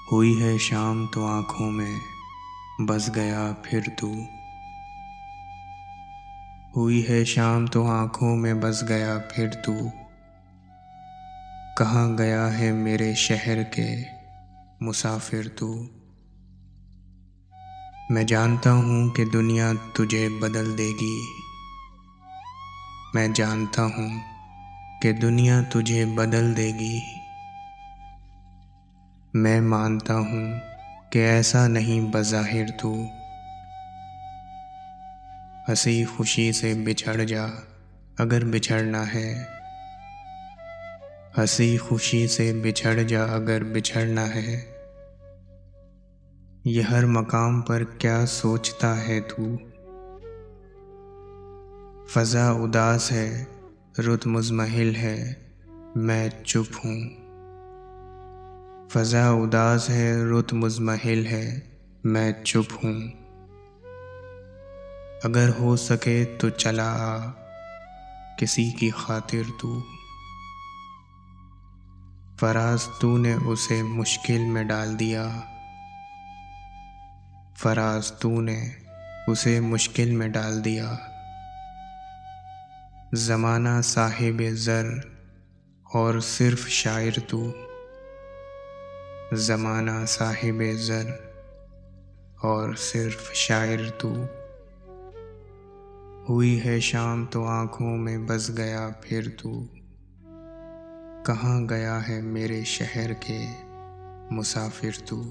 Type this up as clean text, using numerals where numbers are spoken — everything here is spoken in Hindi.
हुई है शाम तो आँखों में बस गया फिर तू। हुई है शाम तो आँखों में बस गया फिर तू। कहाँ गया है मेरे शहर के मुसाफिर तू। मैं जानता हूँ कि दुनिया तुझे बदल देगी। मैं जानता हूँ कि दुनिया तुझे बदल देगी। मैं मानता हूँ कि ऐसा नहीं बज़ाहिर तू। हंसी खुशी से बिछड़ जा अगर बिछड़ना है। हंसी खुशी से बिछड़ जा अगर बिछड़ना है। ये हर मकाम पर क्या सोचता है तू। फ़ज़ा उदास है रुत मुज़महिल है मैं चुप हूँ। फ़ज़ा उदास है रुत मुज़महिल है मैं चुप हूँ। अगर हो सके तो चला आ किसी की खातिर तू। फराज तूने उसे मुश्किल में डाल दिया। फराज तूने उसे मुश्किल में डाल दिया। ज़माना साहिब ज़र और सिर्फ शायर तू। ज़माना साहिब ज़र और सिर्फ शायर तू। हुई है शाम तो आँखों में बस गया फिर तू। कहाँ गया है मेरे शहर के मुसाफिर तू।